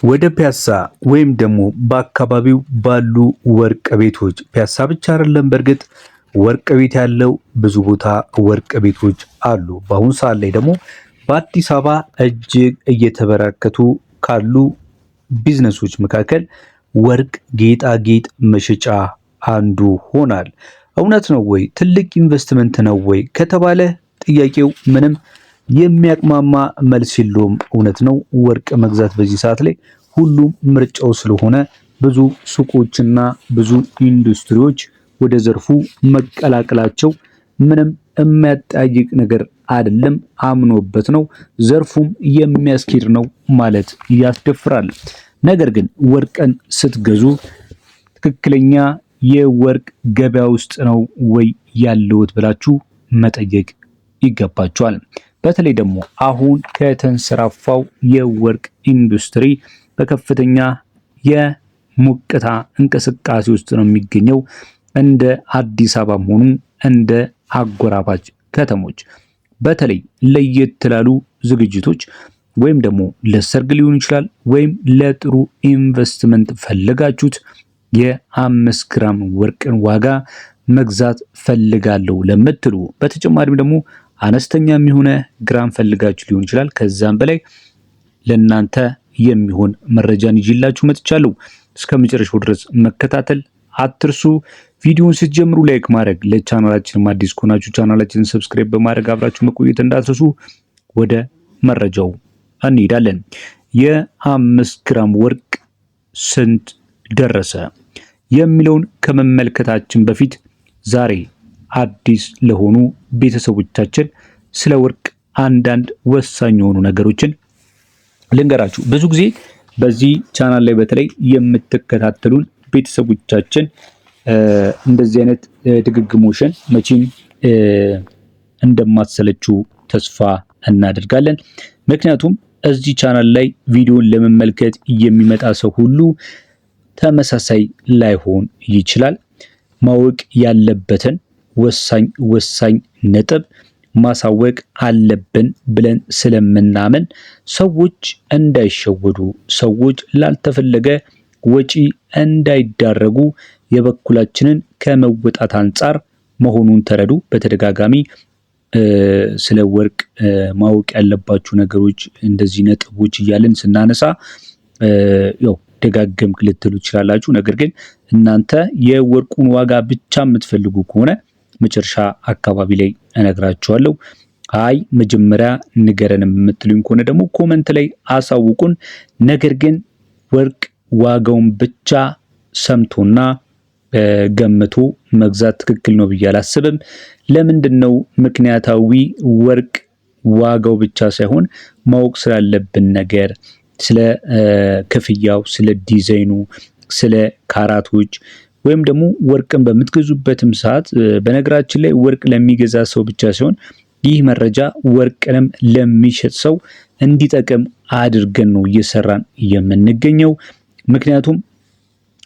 ወደ ፒያሳ ወይም ደግሞ በአካባቢው ባሉ ወርቅ ቤቶች ፒያሳ ብቻ አይደለም፣ በእርግጥ ወርቅ ቤት ያለው ብዙ ቦታ ወርቅ ቤቶች አሉ። በአሁኑ ሰዓት ላይ ደግሞ በአዲስ አበባ እጅግ እየተበራከቱ ካሉ ቢዝነሶች መካከል ወርቅ ጌጣጌጥ መሸጫ አንዱ ሆኗል። እውነት ነው ወይ? ትልቅ ኢንቨስትመንት ነው ወይ ከተባለ ጥያቄው ምንም የሚያቅማማ መልስ የለውም። እውነት ነው። ወርቅ መግዛት በዚህ ሰዓት ላይ ሁሉም ምርጫው ስለሆነ ብዙ ሱቆችና ብዙ ኢንዱስትሪዎች ወደ ዘርፉ መቀላቀላቸው ምንም የሚያጠያይቅ ነገር አይደለም። አምኖበት ነው፣ ዘርፉም የሚያስኬድ ነው ማለት ያስደፍራል። ነገር ግን ወርቅን ስትገዙ ትክክለኛ የወርቅ ገበያ ውስጥ ነው ወይ ያለውት ብላችሁ መጠየቅ ይገባችኋል። በተለይ ደግሞ አሁን ከተንሰራፋው የወርቅ ኢንዱስትሪ በከፍተኛ የሙቀታ እንቅስቃሴ ውስጥ ነው የሚገኘው። እንደ አዲስ አበባ ሆኑ እንደ አጎራባች ከተሞች በተለይ ለየት ላሉ ዝግጅቶች ወይም ደግሞ ለሰርግ ሊሆን ይችላል ወይም ለጥሩ ኢንቨስትመንት ፈልጋችሁት የ5 ግራም ወርቅን ዋጋ መግዛት ፈልጋለሁ ለምትሉ፣ በተጨማሪም ደግሞ አነስተኛ የሆነ ግራም ፈልጋችሁ ሊሆን ይችላል ከዛም በላይ ለናንተ የሚሆን መረጃን ይዤላችሁ መጥቻለሁ። እስከ መጨረሻው ድረስ መከታተል አትርሱ። ቪዲዮውን ስትጀምሩ ላይክ ማድረግ፣ ለቻናላችን አዲስ ከሆናችሁ ቻናላችንን ሰብስክራይብ በማድረግ አብራችሁ መቆየት እንዳትረሱ። ወደ መረጃው እንሄዳለን። የ5 ግራም ወርቅ ስንት ደረሰ የሚለውን ከመመልከታችን በፊት ዛሬ አዲስ ለሆኑ ቤተሰቦቻችን ስለ ወርቅ አንዳንድ ወሳኝ የሆኑ ነገሮችን ልንገራችሁ። ብዙ ጊዜ በዚህ ቻናል ላይ በተለይ የምትከታተሉን ቤተሰቦቻችን እንደዚህ አይነት ድግግሞሽን መቼም እንደማትሰለችው ተስፋ እናደርጋለን። ምክንያቱም እዚህ ቻናል ላይ ቪዲዮን ለመመልከት የሚመጣ ሰው ሁሉ ተመሳሳይ ላይሆን ይችላል። ማወቅ ያለበትን ወሳኝ ነጥብ ማሳወቅ አለብን ብለን ስለምናምን ሰዎች እንዳይሸወዱ፣ ሰዎች ላልተፈለገ ወጪ እንዳይዳረጉ የበኩላችንን ከመወጣት አንጻር መሆኑን ተረዱ። በተደጋጋሚ ስለ ወርቅ ማወቅ ያለባችሁ ነገሮች እንደዚህ ነጥቦች እያልን ስናነሳ ያው ደጋገምክ ልትሉ ትችላላችሁ። ነገር ግን እናንተ የወርቁን ዋጋ ብቻ የምትፈልጉ ከሆነ መጨረሻ አካባቢ ላይ እነግራችኋለሁ። አይ መጀመሪያ ንገረን የምትሉኝ ከሆነ ደግሞ ኮመንት ላይ አሳውቁን። ነገር ግን ወርቅ ዋጋውን ብቻ ሰምቶና ገምቶ መግዛት ትክክል ነው ብዬ አላስብም። ለምንድነው? ምክንያታዊ ወርቅ ዋጋው ብቻ ሳይሆን ማወቅ ስላለብን ነገር፣ ስለ ክፍያው፣ ስለ ዲዛይኑ፣ ስለ ካራቶች ወይም ደግሞ ወርቅን በምትገዙበትም ሰዓት በነገራችን ላይ ወርቅ ለሚገዛ ሰው ብቻ ሲሆን ይህ መረጃ ወርቅንም ለሚሸጥ ሰው እንዲጠቅም አድርገን ነው እየሰራን የምንገኘው። ምክንያቱም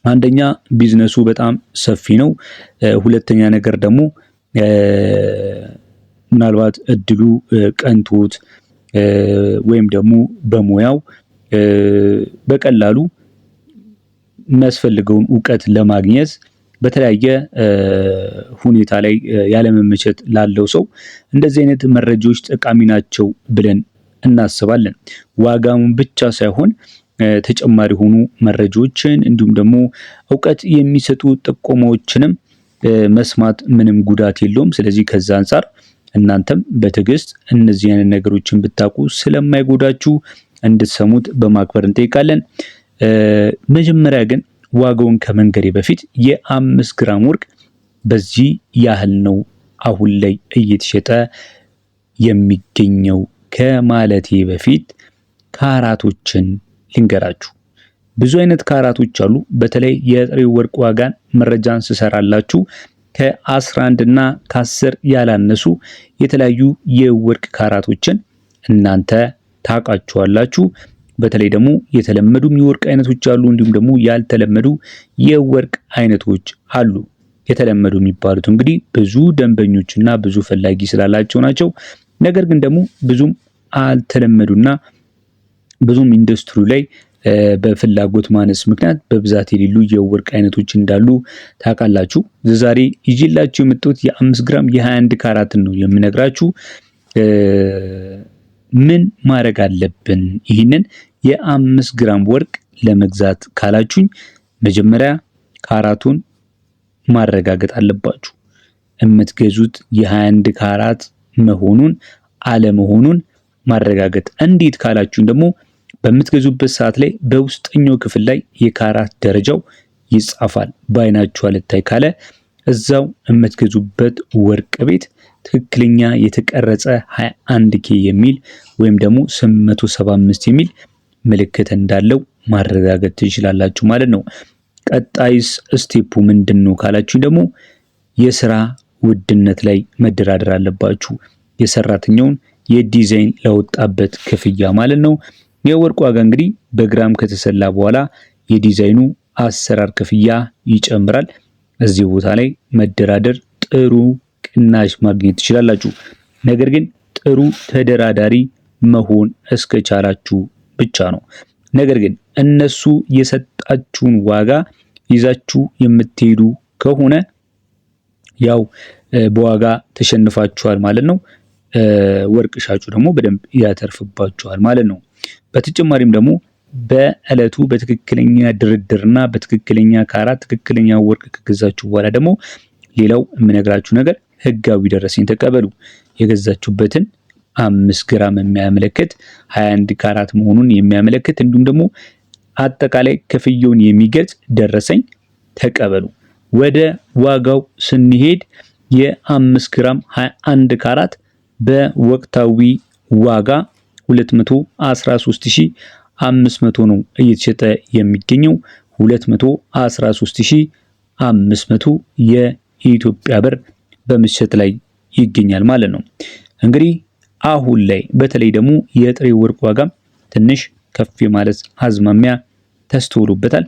አንደኛ ቢዝነሱ በጣም ሰፊ ነው። ሁለተኛ ነገር ደግሞ ምናልባት እድሉ ቀንቶት ወይም ደግሞ በሙያው በቀላሉ የሚያስፈልገውን ዕውቀት ለማግኘት በተለያየ ሁኔታ ላይ ያለመመቸት ላለው ሰው እንደዚህ አይነት መረጃዎች ጠቃሚ ናቸው ብለን እናስባለን። ዋጋውን ብቻ ሳይሆን ተጨማሪ ሆኑ መረጃዎችን እንዲሁም ደግሞ ዕውቀት የሚሰጡ ጥቆማዎችንም መስማት ምንም ጉዳት የለውም። ስለዚህ ከዛ አንፃር እናንተም በትዕግስት እነዚህ አይነት ነገሮችን ብታውቁ ስለማይጎዳችሁ እንድትሰሙት በማክበር እንጠይቃለን። መጀመሪያ ግን ዋጋውን ከመንገሬ በፊት የ5 ግራም ወርቅ በዚህ ያህል ነው አሁን ላይ እየተሸጠ የሚገኘው ከማለቴ በፊት ካራቶችን ልንገራችሁ። ብዙ አይነት ካራቶች አሉ። በተለይ የጥሬ ወርቅ ዋጋን መረጃን ስሰራላችሁ ከ11 እና ከ10 ያላነሱ የተለያዩ የወርቅ ካራቶችን እናንተ ታውቃችኋላችሁ። በተለይ ደግሞ የተለመዱ የወርቅ አይነቶች አሉ፣ እንዲሁም ደግሞ ያልተለመዱ የወርቅ አይነቶች አሉ። የተለመዱ የሚባሉት እንግዲህ ብዙ ደንበኞችና ብዙ ፈላጊ ስላላቸው ናቸው። ነገር ግን ደግሞ ብዙም አልተለመዱና ብዙም ኢንዱስትሪ ላይ በፍላጎት ማነስ ምክንያት በብዛት የሌሉ የወርቅ አይነቶች እንዳሉ ታውቃላችሁ። ዛሬ ይዤላችሁ የመጣሁት የ5 ግራም የ21 ካራትን ነው የምነግራችሁ። ምን ማድረግ አለብን ይህንን የ5 ግራም ወርቅ ለመግዛት ካላችሁኝ፣ መጀመሪያ ካራቱን ማረጋገጥ አለባችሁ። የምትገዙት የ21 ካራት መሆኑን አለመሆኑን ማረጋገጥ። እንዴት ካላችሁን ደግሞ በምትገዙበት ሰዓት ላይ በውስጠኛው ክፍል ላይ የካራት ደረጃው ይጻፋል። በአይናችሁ አልታይ ካለ እዛው የምትገዙበት ወርቅ ቤት ትክክለኛ የተቀረጸ 21K የሚል ወይም ደግሞ 875 የሚል ምልክት እንዳለው ማረጋገጥ ትችላላችሁ ማለት ነው። ቀጣይስ ስቴፑ ምንድነው ካላችሁ ደግሞ የስራ ውድነት ላይ መደራደር አለባችሁ። የሰራተኛውን የዲዛይን ለወጣበት ክፍያ ማለት ነው። የወርቅ ዋጋ እንግዲህ በግራም ከተሰላ በኋላ የዲዛይኑ አሰራር ክፍያ ይጨምራል። እዚህ ቦታ ላይ መደራደር፣ ጥሩ ቅናሽ ማግኘት ትችላላችሁ። ነገር ግን ጥሩ ተደራዳሪ መሆን እስከቻላችሁ ብቻ ነው። ነገር ግን እነሱ የሰጣችሁን ዋጋ ይዛችሁ የምትሄዱ ከሆነ ያው በዋጋ ተሸንፋችኋል ማለት ነው። ወርቅ ሻጩ ደግሞ በደንብ ያተርፍባችኋል ማለት ነው። በተጨማሪም ደግሞ በእለቱ በትክክለኛ ድርድርና በትክክለኛ ካራት ትክክለኛ ወርቅ ከገዛችሁ በኋላ ደግሞ ሌላው የምነግራችሁ ነገር ህጋዊ ደረሰኝ ተቀበሉ። የገዛችሁበትን 5 ግራም የሚያመለክት 21 ካራት መሆኑን የሚያመለክት እንዲሁም ደግሞ አጠቃላይ ክፍያውን የሚገልጽ ደረሰኝ ተቀበሉ። ወደ ዋጋው ስንሄድ የ5 ግራም 21 ካራት በወቅታዊ ዋጋ 213500 ነው እየተሸጠ የሚገኘው። 213500 የኢትዮጵያ ብር በመሸጥ ላይ ይገኛል ማለት ነው። እንግዲህ አሁን ላይ በተለይ ደግሞ የጥሬ ወርቅ ዋጋ ትንሽ ከፍ ማለት አዝማሚያ ተስተውሎበታል።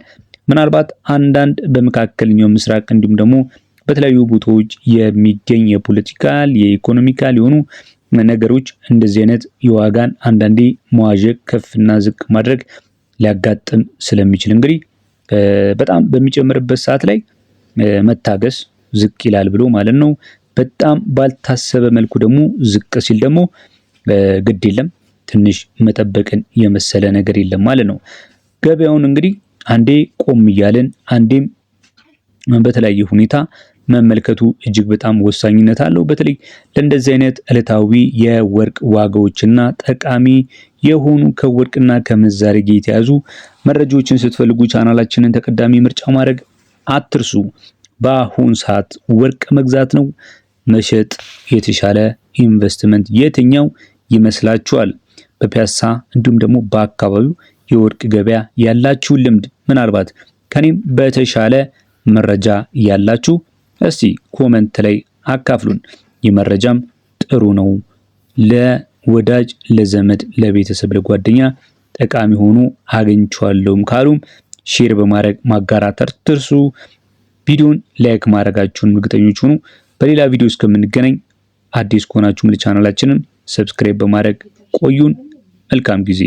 ምናልባት አንዳንድ በመካከለኛው ምስራቅ እንዲሁም ደግሞ በተለያዩ ቦታዎች የሚገኝ የፖለቲካል የኢኮኖሚካል የሆኑ ነገሮች እንደዚህ አይነት የዋጋን አንዳንዴ መዋዠቅ ከፍና ዝቅ ማድረግ ሊያጋጥም ስለሚችል እንግዲህ በጣም በሚጨምርበት ሰዓት ላይ መታገስ፣ ዝቅ ይላል ብሎ ማለት ነው። በጣም ባልታሰበ መልኩ ደግሞ ዝቅ ሲል ደግሞ ግድ የለም ትንሽ መጠበቅን የመሰለ ነገር የለም ማለት ነው። ገበያውን እንግዲህ አንዴ ቆም እያልን አንዴም በተለያየ ሁኔታ መመልከቱ እጅግ በጣም ወሳኝነት አለው። በተለይ ለእንደዚህ አይነት ዕለታዊ የወርቅ ዋጋዎችና ጠቃሚ የሆኑ ከወርቅና ከምንዛሬ ጋር የተያዙ መረጃዎችን ስትፈልጉ ቻናላችንን ተቀዳሚ ምርጫ ማድረግ አትርሱ። በአሁን ሰዓት ወርቅ መግዛት ነው መሸጥ የተሻለ ኢንቨስትመንት የትኛው ይመስላችኋል? በፒያሳ እንዲሁም ደግሞ በአካባቢው የወርቅ ገበያ ያላችሁ ልምድ ምናልባት ከኔም በተሻለ መረጃ ያላችሁ እስቲ ኮመንት ላይ አካፍሉን። የመረጃም ጥሩ ነው ለወዳጅ ለዘመድ ለቤተሰብ ለጓደኛ ጠቃሚ ሆኖ አግኝቻለሁም ካሉም ሼር በማድረግ ማጋራት አትርሱ። ቪዲዮን ላይክ ማድረጋችሁን እርግጠኞች ሁኑ። በሌላ ቪዲዮ እስከምንገናኝ አዲስ ከሆናችሁ ለቻናላችንን ሰብስክራይብ በማድረግ ቆዩን። መልካም ጊዜ